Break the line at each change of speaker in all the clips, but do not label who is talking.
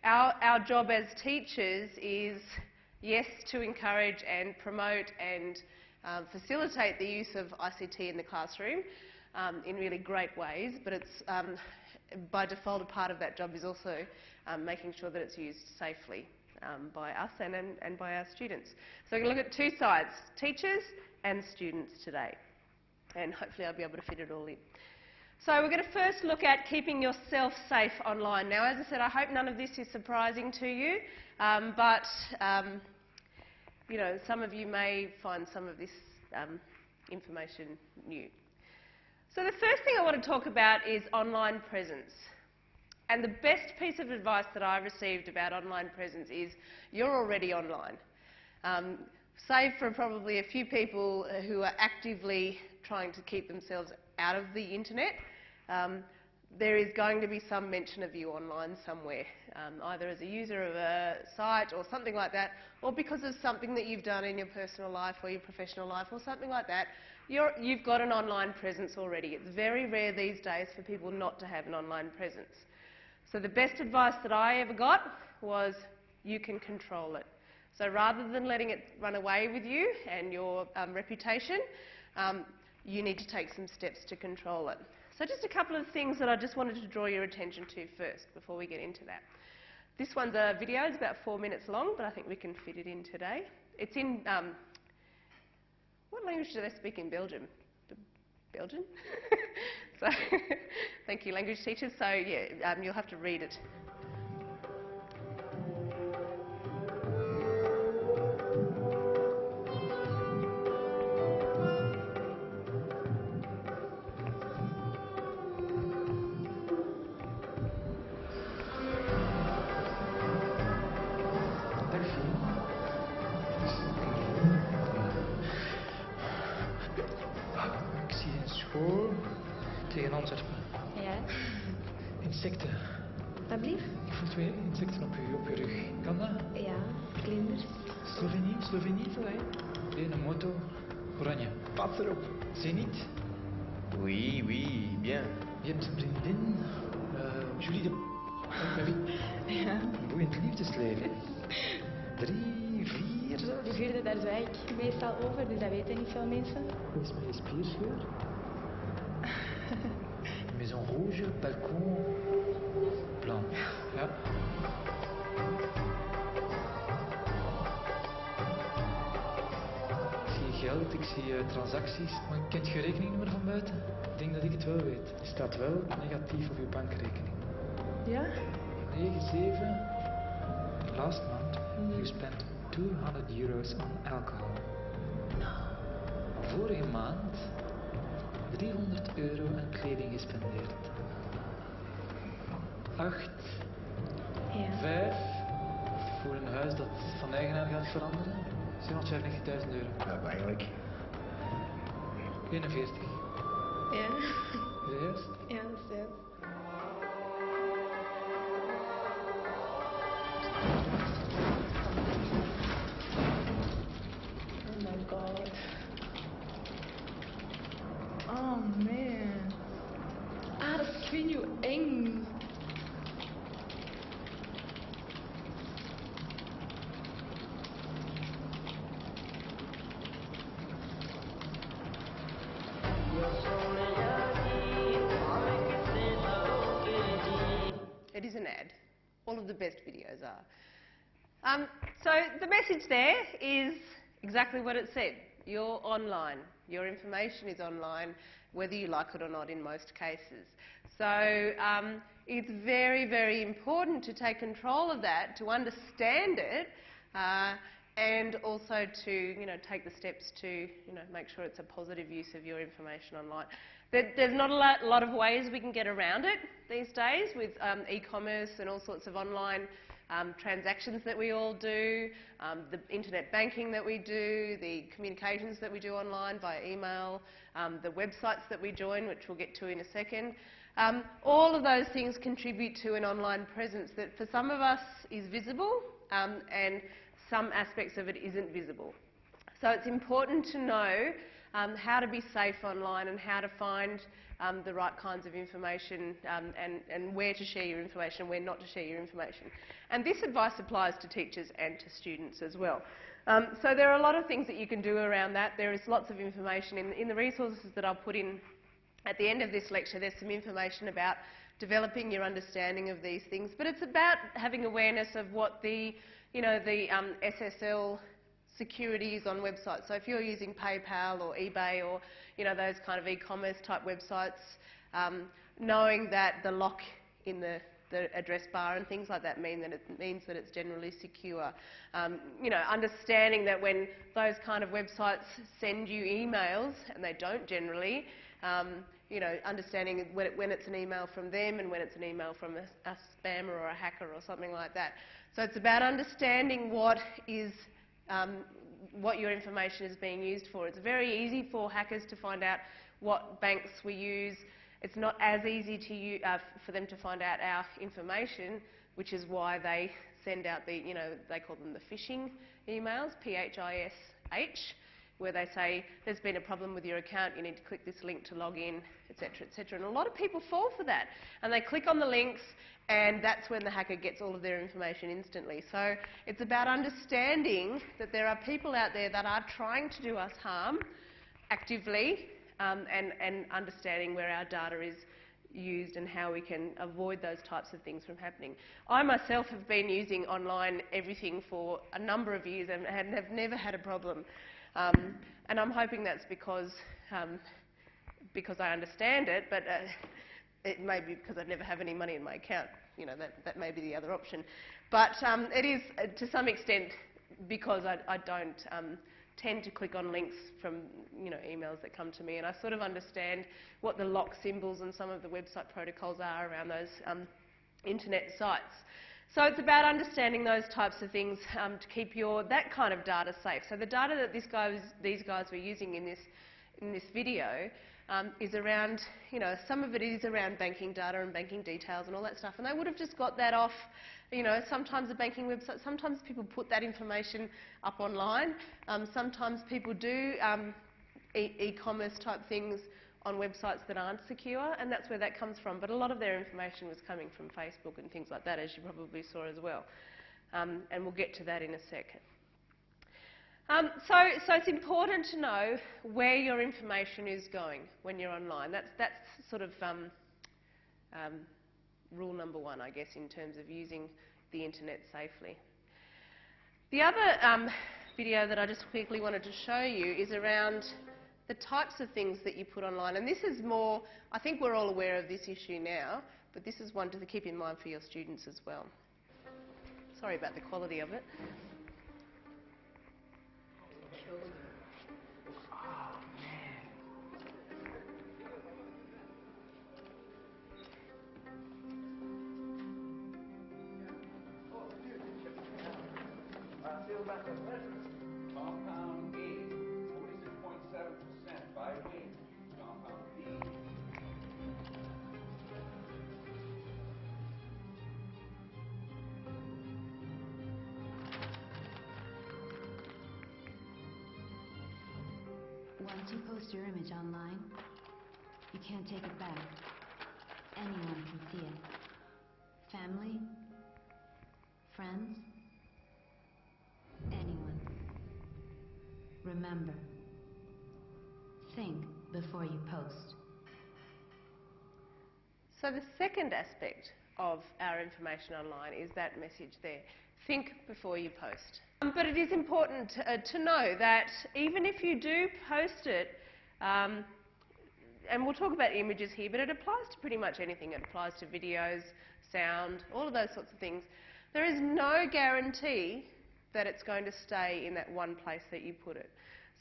our job as teachers is, yes, to encourage and promote and facilitate the use of ICT in the classroom in really great ways, but it's by default a part of that job is also making sure that it's used safely by us and by our students. So we can look at two sides, teachers and students today, and hopefully I'll be able to fit it all in. So we're going to first look at keeping yourself safe online. Now, as I said, I hope none of this is surprising to you, but you know, some of you may find some of this information new. So the first thing I want to talk about is online presence. And the best piece of advice that I received about online presence is you're already online. Save for probably a few people who are actively trying to keep themselves out of the internet, there is going to be some mention of you online somewhere, either as a user of a site or something like that, or because of something that you've done in your personal life or your professional life or something like that. You've got an online presence already. It's very rare these days for people not to have an online presence. So the best advice that I ever got was you can control it. So rather than letting it run away with you and your reputation, you need to take some steps to control it. So just a couple of things that I just wanted to draw your attention to first before we get into that. This one's a video, it's about 4 minutes long, but I think we can fit it in today. It's in, what language do they speak in Belgium? Belgian? So, thank you language teachers. So yeah, you'll have to read it.
Tegen Antwerpen.
Ja.
Insecten.
Alsjeblieft.
Ik voel 2 insecten op je rug. Kan dat?
Ja, vlinders.
Slovenie, zo hè? Nee, een moto. Oranje. Pas erop. Zenit.
Oui, oui, bien.
Je hebt een vriendin. Julie de... Met wie?
Ja.
Een boeiend liefdesleven. 3, 4 zo.
De vierde, daar zei ik meestal over, dus dat weten niet veel mensen.
Hoe is mijn spierscheur? Maison rouge, balcon, blanc. Ja. Ik zie geld, ik zie transacties. Maar kent je rekeningnummer van buiten? Ik denk dat ik het wel weet. Er staat wel negatief op je bankrekening.
Ja?
9-7. Last month you spent €200 on alcohol. Vorige maand €300 aan kleding gespendeerd. 8.
Ja.
5. Voor een huis dat van eigenaar gaat veranderen. €750.000.
Ja, eigenlijk.
41.
Ja.
Is dat juist?
Ja, dat is juist. Oh my god. Oh man. Ah, dat is vind je eng.
It is an ad. All of the best videos are. So the message there is exactly what it said. You're online. Your information is online, whether you like it or not in most cases. So it's very, very important to take control of that, to understand it, and also to take the steps to make sure it's a positive use of your information online. There's not a lot of ways we can get around it these days with e-commerce and all sorts of online transactions that we all do, the internet banking that we do, the communications that we do online via email, the websites that we join, which we'll get to in a second. All of those things contribute to an online presence that for some of us is visible and some aspects of it isn't visible. So it's important to know how to be safe online and how to find the right kinds of information and where to share your information and where not to share your information. And this advice applies to teachers and to students as well. So there are a lot of things that you can do around that. There is lots of information in the resources that I'll put in at the end of this lecture. There's some information about developing your understanding of these things, but it's about having awareness of what the SSL security is on websites. So if you're using PayPal or eBay or those kind of e-commerce type websites, knowing that the lock in the address bar and things like that means that it's generally secure. Understanding that when those kind of websites send you emails, and they don't generally, understanding when it's an email from them and when it's an email from a spammer or a hacker or something like that. So it's about understanding what your information is being used for. It's very easy for hackers to find out what banks we use. It's not as easy for them to find out our information, which is why they send out they call them the phishing emails, PHISH, where they say, there's been a problem with your account, you need to click this link to log in, etc., etc. And a lot of people fall for that. And they click on the links, and that's when the hacker gets all of their information instantly. So it's about understanding that there are people out there that are trying to do us harm actively, and understanding where our data is used and how we can avoid those types of things from happening. I myself have been using online everything for a number of years and have never had a problem. And I'm hoping that's because I understand it, but it may be because I never have any money in my account. That may be the other option. But it is, to some extent, because I don't tend to click on links from emails that come to me, and I sort of understand what the lock symbols and some of the website protocols are around those internet sites. So it's about understanding those types of things to keep that kind of data safe. So the data that these guys were using in this video is around, some of it is around banking data and banking details and all that stuff, and they would have just got that off. Sometimes a banking website, sometimes people put that information up online. Sometimes people do e-commerce type things on websites that aren't secure, and that's where that comes from. But a lot of their information was coming from Facebook and things like that, as you probably saw as well. And we'll get to that in a second. So it's important to know where your information is going when you're online. That's sort of rule number one, I guess, in terms of using the internet safely. The other video that I just quickly wanted to show you is around the types of things that you put online. And this is more, I think we're all aware of this issue now, but this is one to keep in mind for your students as well. Sorry about the quality of it.
Compound A, 46.7% by weight. Compound B.
Once you post your image online, you can't take it back. Anyone can see it. Family, friends, anyone. Remember, think before you post.
So the second aspect of our information online is that message there. Think before you post. But it is important to know that even if you do post it, and we'll talk about images here, but it applies to pretty much anything. It applies to videos, sound, all of those sorts of things. There is no guarantee that it's going to stay in that one place that you put it.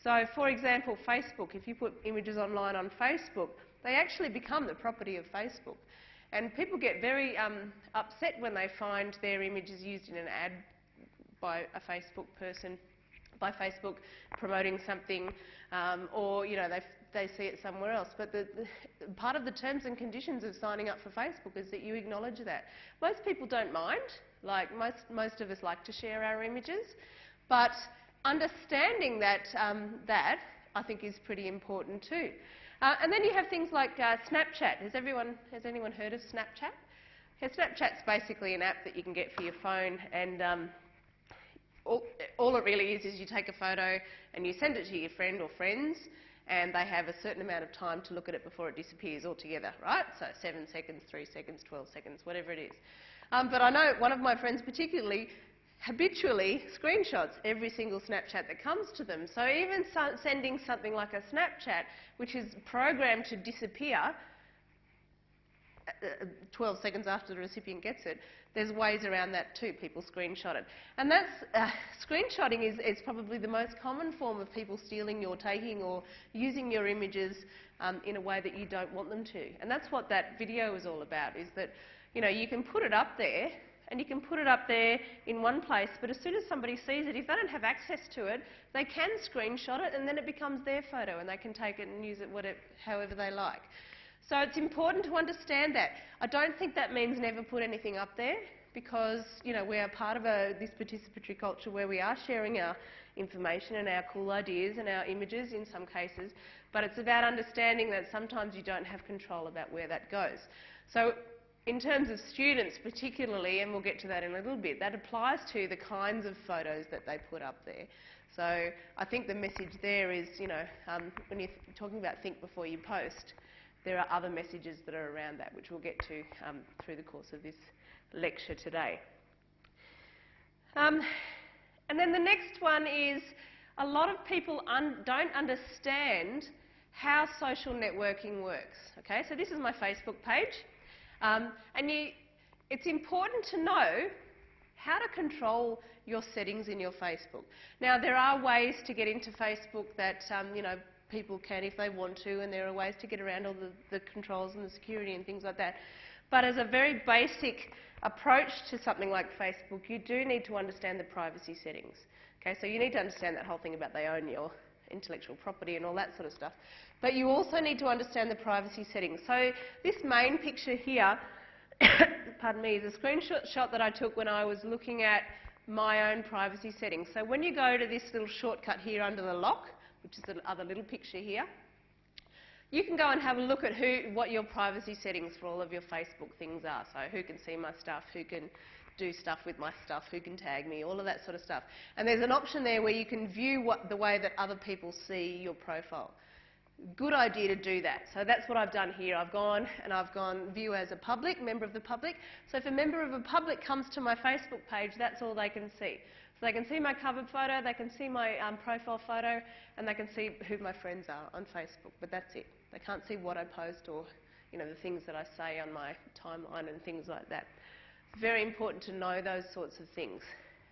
So, for example, Facebook, if you put images online on Facebook, they actually become the property of Facebook. And people get very upset when they find their images used in an ad by a Facebook person, by Facebook promoting something, or they see it somewhere else. But the part of the terms and conditions of signing up for Facebook is that you acknowledge that. Most people don't mind. Like most of us like to share our images, but understanding that I think is pretty important too. And then you have things like Snapchat. Has anyone heard of Snapchat? Yeah, Snapchat's basically an app that you can get for your phone, and all it really is you take a photo and you send it to your friend or friends, and they have a certain amount of time to look at it before it disappears altogether, right? So 7 seconds, 3 seconds, 12 seconds, whatever it is. But I know one of my friends particularly habitually screenshots every single Snapchat that comes to them. So even sending something like a Snapchat, which is programmed to disappear 12 seconds after the recipient gets it, there's ways around that too. People screenshot it. And that's, screenshotting is probably the most common form of people stealing or taking or using your images in a way that you don't want them to. And that's what that video is all about, is that, you know, you can put it up there, and you can put it up there in one place, but as soon as somebody sees it, if they don't have access to it, they can screenshot it, and then it becomes their photo, and they can take it and use it however they like. So it's important to understand that. I don't think that means never put anything up there, because, you know, we are part of this participatory culture where we are sharing our information and our cool ideas and our images in some cases, but it's about understanding that sometimes you don't have control about where that goes. So in terms of students particularly, and we'll get to that in a little bit, that applies to the kinds of photos that they put up there. So I think the message there is, you know, when you're talking about think before you post, there are other messages that are around that, which we'll get to through the course of this lecture today. And then the next one is a lot of people don't understand how social networking works. Okay, so this is my Facebook page. It's important to know how to control your settings in your Facebook. Now, there are ways to get into Facebook that, you know, people can if they want to, and there are ways to get around all the controls and the security and things like that. But as a very basic approach to something like Facebook, you do need to understand the privacy settings. Okay, so you need to understand that whole thing about they own your intellectual property and all that sort of stuff. But you also need to understand the privacy settings. So this main picture here, pardon me, is a screenshot that I took when I was looking at my own privacy settings. So when you go to this little shortcut here under the lock, which is the other little picture here, you can go and have a look at what your privacy settings for all of your Facebook things are. So who can see my stuff, who can do stuff with my stuff, who can tag me, all of that sort of stuff. And there's an option there where you can view the way that other people see your profile. Good idea to do that. So that's what I've done here. I've gone view as a public, member of the public. So if a member of the public comes to my Facebook page, that's all they can see. So they can see my cover photo, they can see my profile photo, and they can see who my friends are on Facebook. But that's it. They can't see what I post or, you know, the things that I say on my timeline and things like that. It's very important to know those sorts of things.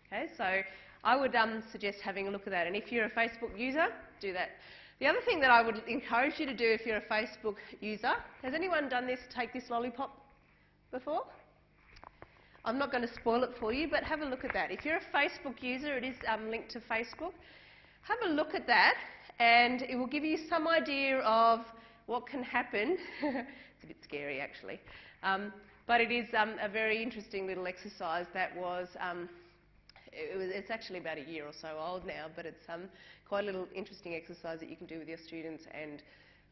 Okay, so I would suggest having a look at that. And if you're a Facebook user, do that. The other thing that I would encourage you to do if you're a Facebook user, has anyone done this, take this lollipop before? I'm not going to spoil it for you, but have a look at that. If you're a Facebook user, it is linked to Facebook. Have a look at that, and it will give you some idea of what can happen. It's a bit scary, actually. But it is a very interesting little exercise that was, it's actually about a year or so old now, but it's quite a little interesting exercise that you can do with your students and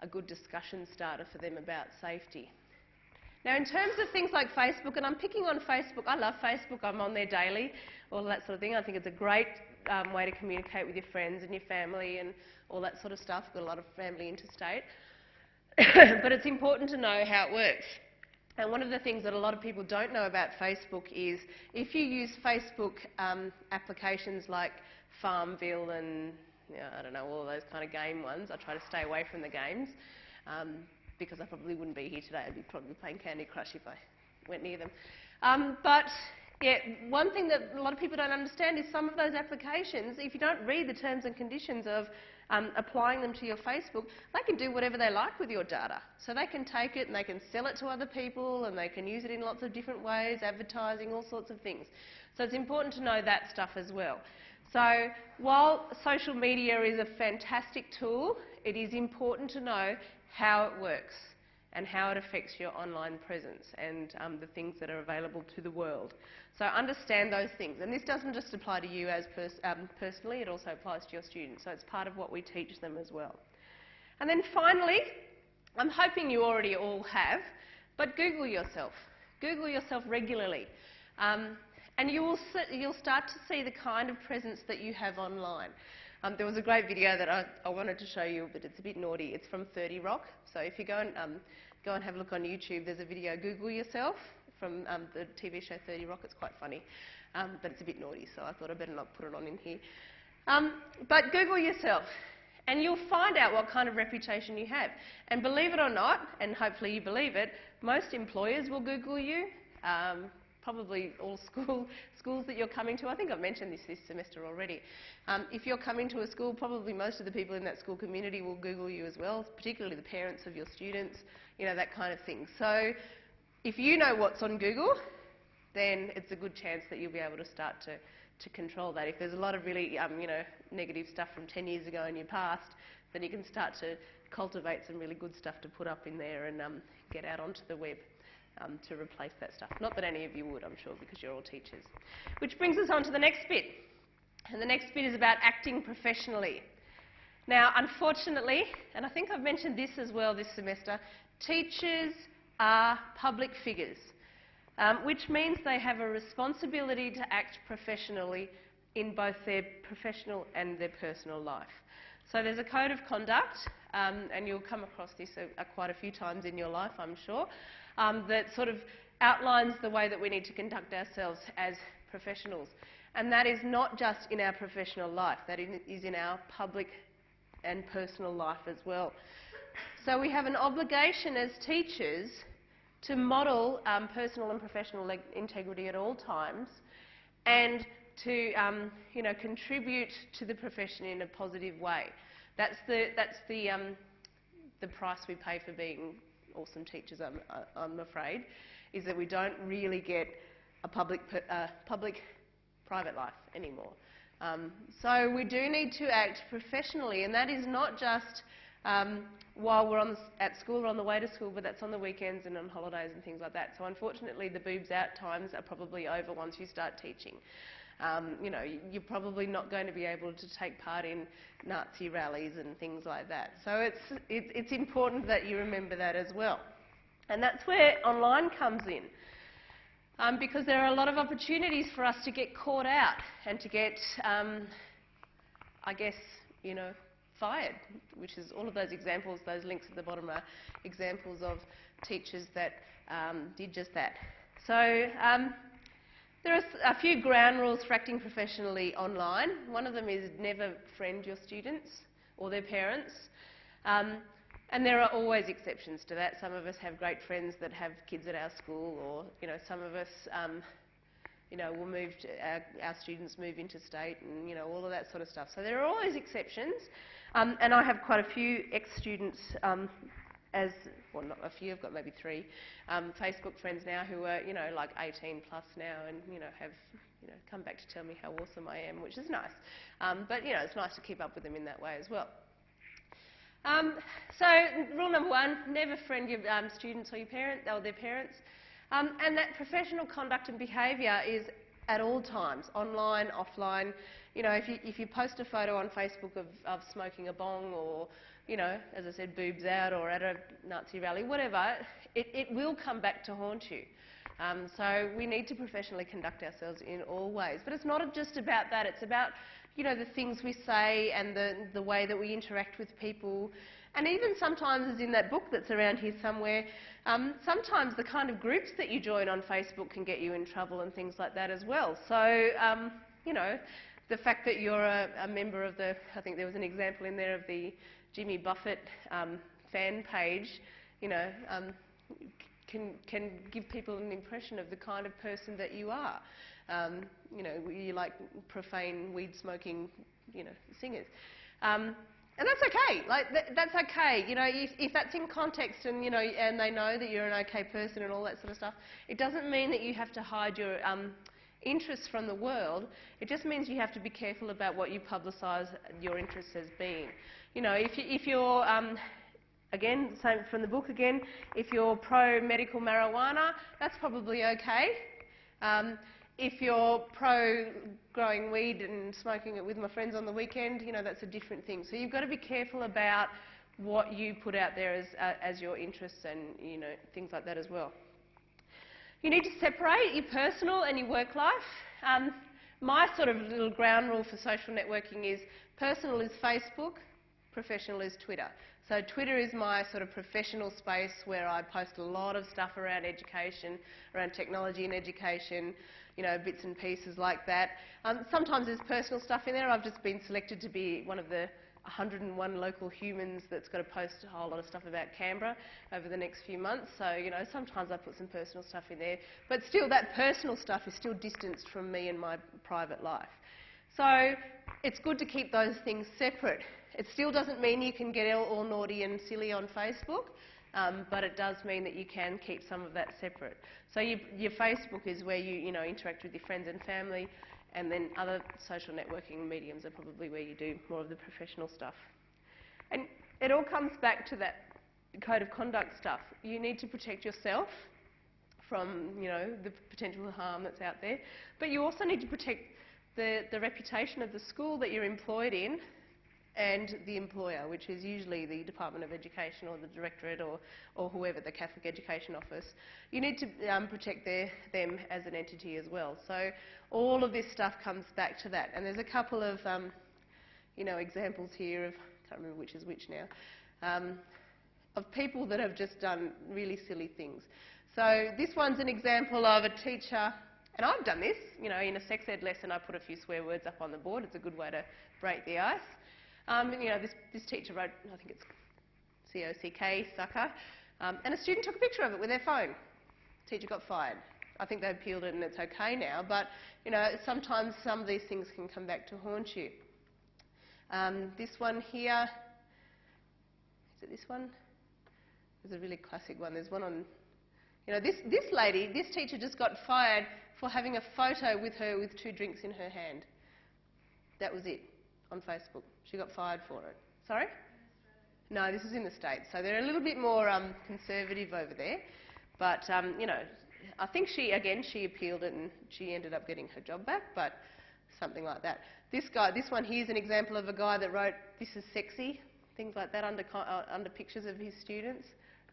a good discussion starter for them about safety. Now, in terms of things like Facebook, and I'm picking on Facebook, I love Facebook, I'm on there daily, all that sort of thing. I think it's a great way to communicate with your friends and your family and all that sort of stuff. Got a lot of family interstate. But it's important to know how it works. And one of the things that a lot of people don't know about Facebook is if you use Facebook applications like Farmville and, you know, I don't know, all those kind of game ones. I try to stay away from the games because I probably wouldn't be here today. I'd be probably playing Candy Crush if I went near them. But yeah, one thing that a lot of people don't understand is some of those applications, if you don't read the terms and conditions of applying them to your Facebook, they can do whatever they like with your data. So they can take it and they can sell it to other people and they can use it in lots of different ways, advertising, all sorts of things. So it's important to know that stuff as well. So while social media is a fantastic tool, it is important to know how it works. and how it affects your online presence and the things that are available to the world. So understand those things. And this doesn't just apply to you as personally, it also applies to your students. So it's part of what we teach them as well. And then finally, I'm hoping you already all have, but Google yourself. Google yourself regularly. And you'll start to see the kind of presence that you have online. There was a great video that I wanted to show you, but it's a bit naughty. It's from 30 Rock. So if you go and have a look on YouTube, there's a video, Google yourself, from the TV show 30 Rock. It's quite funny, but it's a bit naughty, so I thought I'd better not put it on in here. But Google yourself, and you'll find out what kind of reputation you have. And believe it or not, and hopefully you believe it, most employers will Google you. Probably all schools that you're coming to. I think I've mentioned this semester already. If you're coming to a school, probably most of the people in that school community will Google you as well, particularly the parents of your students, you know, that kind of thing. So if you know what's on Google, then it's a good chance that you'll be able to start to control that. If there's a lot of really you know, negative stuff from 10 years ago in your past, then you can start to cultivate some really good stuff to put up in there and get out onto the web. To replace that stuff. Not that any of you would, I'm sure, because you're all teachers. Which brings us on to the next bit. And the next bit is about acting professionally. Now, unfortunately, and I think I've mentioned this as well this semester, teachers are public figures, which means they have a responsibility to act professionally in both their professional and their personal life. So there's a code of conduct, and you'll come across this quite a few times in your life, I'm sure, that sort of outlines the way that we need to conduct ourselves as professionals. And that is not just in our professional life, that is in our public and personal life as well. So we have an obligation as teachers to model personal and professional integrity at all times, and to you know, contribute to the profession in a positive way. That's the price we pay for being awesome teachers, I'm afraid, is that we don't really get a public-private life anymore. So we do need to act professionally, and that is not just while we're at school or on the way to school, but that's on the weekends and on holidays and things like that. So unfortunately, the boobs out times are probably over once you start teaching. You know, you're probably not going to be able to take part in Nazi rallies and things like that. So it's important that you remember that as well. And that's where online comes in. Because there are a lot of opportunities for us to get caught out and to get, I guess, you know, fired, which is all of those examples, those links at the bottom are examples of teachers that did just that. So there are a few ground rules for acting professionally online. One of them is never friend your students or their parents. And there are always exceptions to that. Some of us have great friends that have kids at our school, or, you know, some of us, you know, will move to, our students move interstate and, you know, all of that sort of stuff. So there are always exceptions. And I have quite a few ex-students well, not a few, I've got maybe 3 Facebook friends now who are, you know, like 18 plus now, and, you know, have, you know, come back to tell me how awesome I am, which is nice. But, you know, it's nice to keep up with them in that way as well. So rule number 1, never friend your students or your parents or their parents. And that professional conduct and behaviour is at all times, online, offline. You know, if you post a photo on Facebook of smoking a bong, or, you know, as I said, boobs out, or at a Nazi rally, whatever, it will come back to haunt you. So we need to professionally conduct ourselves in all ways. But it's not just about that, it's about, you know, the things we say and the way that we interact with people. And even sometimes, as in that book that's around here somewhere, sometimes the kind of groups that you join on Facebook can get you in trouble and things like that as well. So, you know, the fact that you're a member of the, I think there was an example in there of the Jimmy Buffett fan page, you know, can give people an impression of the kind of person that you are. You know, you like profane, weed-smoking, you know, singers. And that's okay. Like, that's okay. You know, if that's in context and, you know, and they know that you're an okay person and all that sort of stuff, it doesn't mean that you have to hide your interests from the world. It just means you have to be careful about what you publicise your interests as being. You know, if you're Again, same from the book again, if you're pro-medical marijuana, that's probably okay. If you're pro-growing weed and smoking it with my friends on the weekend, you know, that's a different thing. So you've got to be careful about what you put out there as your interests and, you know, things like that as well. You need to separate your personal and your work life. My sort of little ground rule for social networking is personal is Facebook, professional is Twitter. So Twitter is my sort of professional space where I post a lot of stuff around education, around technology and education, you know, bits and pieces like that. Sometimes there's personal stuff in there. I've just been selected to be one of the 101 local humans that's got to post a whole lot of stuff about Canberra over the next few months. So, you know, sometimes I put some personal stuff in there. But still, that personal stuff is still distanced from me and my private life. So it's good to keep those things separate. It still doesn't mean you can get all naughty and silly on Facebook, but it does mean that you can keep some of that separate. So your Facebook is where you know, interact with your friends and family, and then other social networking mediums are probably where you do more of the professional stuff. And it all comes back to that code of conduct stuff. You need to protect yourself from, you know, the potential harm that's out there, but you also need to protect the reputation of the school that you're employed in and the employer, which is usually the Department of Education or the Directorate or whoever, the Catholic Education Office. You need to protect them as an entity as well. So all of this stuff comes back to that. And there's a couple of, you know, examples here of, I can't remember which is which now, of people that have just done really silly things. So this one's an example of a teacher, and I've done this, you know, in a sex ed lesson I put a few swear words up on the board. It's a good way to break the ice. You know, this teacher wrote, I think it's C-O-C-K, sucker, and a student took a picture of it with their phone. Teacher got fired. I think they appealed it and it's okay now, but, you know, sometimes some of these things can come back to haunt you. This one here, is it this one? There's a really classic one. There's one on, you know, this lady, this teacher just got fired for having a photo with her with 2 drinks in her hand. That was it, on Facebook. She got fired for it. Sorry? No, this is in the States, so they're a little bit more conservative over there. But, you know, I think she appealed it and she ended up getting her job back, but something like that. This one here's an example of a guy that wrote, "This is sexy," things like that under pictures of his students.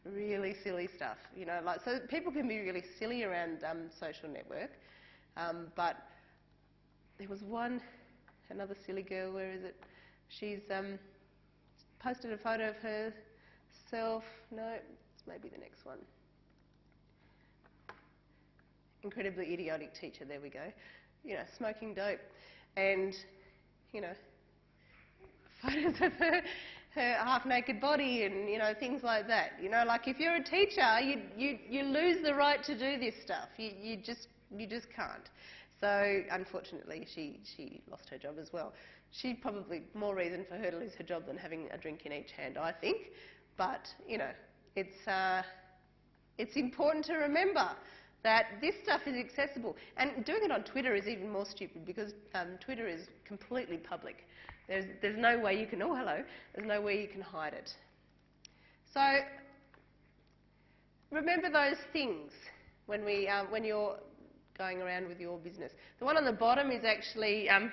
Really silly stuff, you know. Like, so people can be really silly around social network, but there was another silly girl, where is it? She's posted a photo of herself. No, it's maybe the next one. Incredibly idiotic teacher, there we go. You know, smoking dope. And, you know, photos of her half-naked body and, you know, things like that. You know, like if you're a teacher, you lose the right to do this stuff. You just can't. So, unfortunately, she lost her job as well. She's probably more reason for her to lose her job than having a drink in each hand, I think. But, you know, it's important to remember that this stuff is accessible. And doing it on Twitter is even more stupid because Twitter is completely public. There's no way you can, oh hello, there's no way you can hide it. So, remember those things when you're going around with your business. The one on the bottom is actually an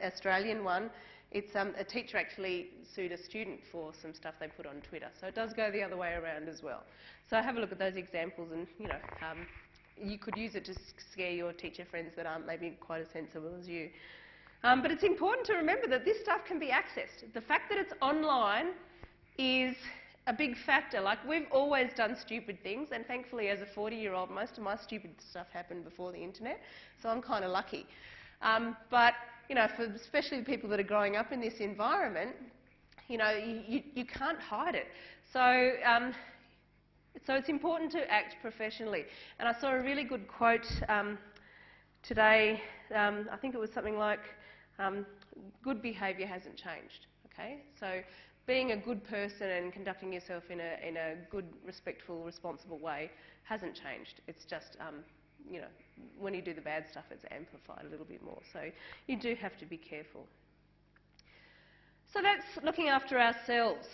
Australian one. It's a teacher actually sued a student for some stuff they put on Twitter. So it does go the other way around as well. So have a look at those examples and, you know, you could use it to scare your teacher friends that aren't maybe quite as sensible as you. But it's important to remember that this stuff can be accessed. The fact that it's online is a big factor. Like, we've always done stupid things, and thankfully as a 40-year-old, most of my stupid stuff happened before the internet, so I'm kind of lucky. But, you know, for especially the people that are growing up in this environment, you know, you can't hide it. So, so it's important to act professionally. And I saw a really good quote today. I think it was something like, good behaviour hasn't changed, okay? So being a good person and conducting yourself in a good, respectful, responsible way hasn't changed. It's just, you know, when you do the bad stuff, it's amplified a little bit more. So you do have to be careful. So that's looking after ourselves.